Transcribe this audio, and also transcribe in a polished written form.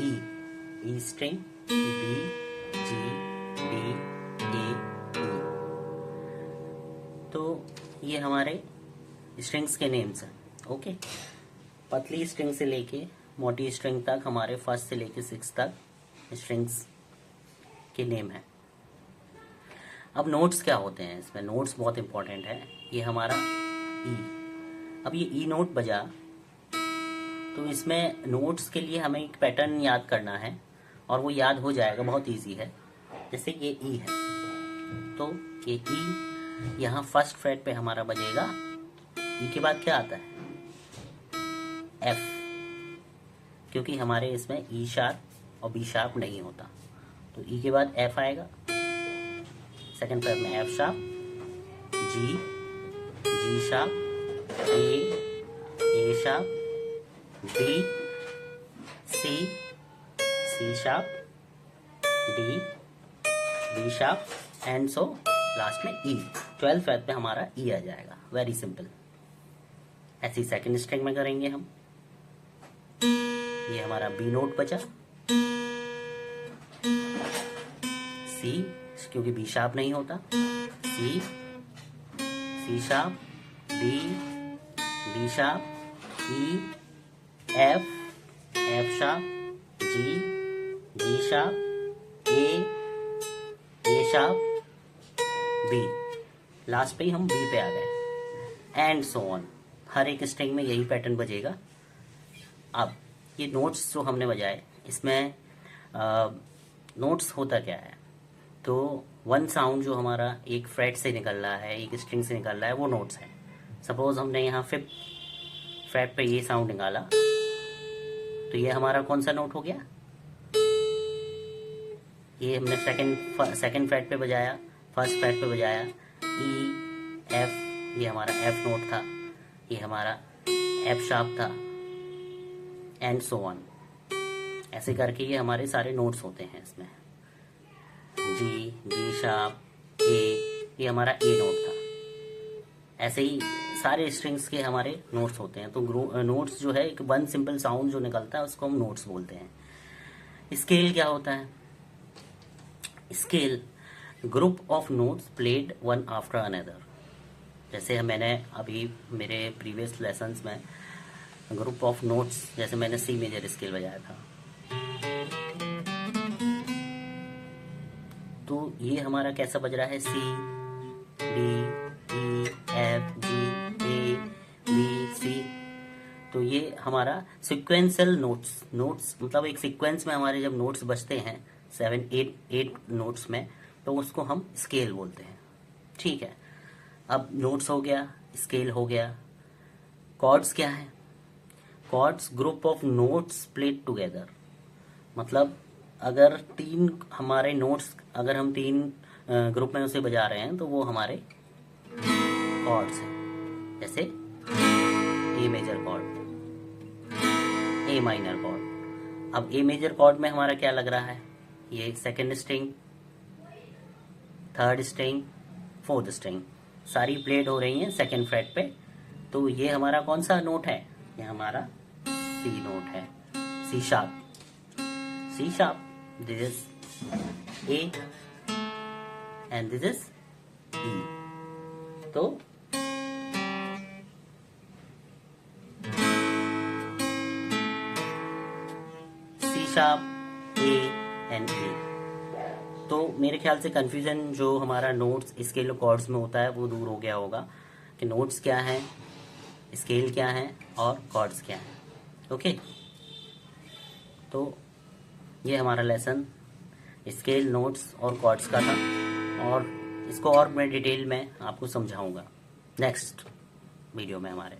ई, ई string, B, जी, D, ए, ई। तो ये हमारे स्ट्रिंग्स के नेम्स हैं। ओके, पतली स्ट्रिंग से लेके मोटी स्ट्रिंग तक हमारे फर्स्ट से लेके 6 तक स्ट्रिंग्स के नेम है। अब नोट्स क्या होते हैं इसमें? नोट्स बहुत इंपॉर्टेंट है। ये हमारा ई, अब ये ई नोट बजा तो इसमें नोट्स के लिए हमें एक पैटर्न याद करना है और वो याद हो जाएगा, बहुत इजी है। जैसे ये ई है तो ये ई यहाँ फर्स्ट फ्रेट पे हमारा बजेगा। ई के बाद क्या आता है? एफ, क्योंकि हमारे इसमें ई शार्प और बी शार्प नहीं होता, तो ई के बाद एफ आएगा। सेकंड फ्रेट में F sharp, G, G sharp, A sharp, D, C, C sharp, D, D sharp and so last में ई। 12th फ्रेट पे हमारा ई आ जाएगा। Very simple. ऐसी सेकंड स्ट्रिंग में करेंगे हम। ये हमारा बी नोट बचा, सी क्योंकि बी शार्प नहीं होता, C, C sharp, D, D sharp, E, F, F sharp, G, G sharp, A sharp, B. Last पे ही हम बी पे आ गए एंड सो ऑन। हर एक स्ट्रिंग में यही पैटर्न बजेगा। अब ये नोट्स जो हमने बजाए, इसमें नोट्स होता क्या है? तो वन साउंड जो हमारा एक फ्रेट से निकल रहा है, एक स्ट्रिंग से निकल रहा है, वो नोट्स है। सपोज हमने यहाँ 5th फ्रेट पे ये साउंड निकाला, तो ये हमारा कौन सा नोट हो गया? ये हमने सेकंड फ्रेट पे बजाया, फर्स्ट फ्रेट पे बजाया, ई, एफ, ये हमारा एफ नोट था, ये हमारा एफ शार्प था एंड सो ऑन। ऐसे करके ये हमारे सारे नोट्स होते हैं इसमें। जी, जी शार्प, ए, ये हमारा ए नोट था। ऐसे ही सारे स्ट्रिंग्स के हमारे नोट्स होते हैं। तो नोट्स जो है, एक वन सिंपल साउंड जो निकलता है उसको हम नोट्स बोलते हैं। स्केल क्या होता है? Scale, group of notes played one after another. जैसे मैंने अभी मेरे प्रीवियस लेसन्स में ग्रुप ऑफ नोट्स, जैसे मैंने सी मेजर स्केल बजाया था, तो ये हमारा कैसा बज रहा है? सी, डी, ई, एफ, जी, ए, बी, सी। तो ये हमारा सिक्वेंशियल नोट्स मतलब एक सीक्वेंस में हमारे जब नोट्स बजते हैं 7-8 नोट्स में, तो उसको हम स्केल बोलते हैं। ठीक है, अब नोट्स हो गया, स्केल हो गया। कॉर्ड्स क्या है? Chords, group of notes played together. मतलब अगर 3 हमारे नोट्स, अगर हम 3 ग्रुप में उसे बजा रहे हैं तो वो हमारे कॉर्ड्स हैं। जैसे A major chord, A minor chord. अब ए मेजर कॉर्ड में हमारा क्या लग रहा है? ये second string, third string, fourth string सारी प्लेड हो रही हैं सेकंड फ्रेट पे। तो ये हमारा कौन सा नोट है? ये हमारा सी नोट है, C sharp, C sharp. This is A and this is E. तो C sharp, A and A। तो मेरे ख्याल से कंफ्यूजन जो हमारा नोट्स, स्केल और कॉर्ड्स में होता है वो दूर हो गया होगा कि नोट्स क्या है, स्केल क्या है और कॉर्ड्स क्या है। ओके, तो ये हमारा लेसन स्केल, नोट्स और कॉर्ड्स का था, और इसको और मैं डिटेल में आपको समझाऊंगा नेक्स्ट वीडियो में हमारे।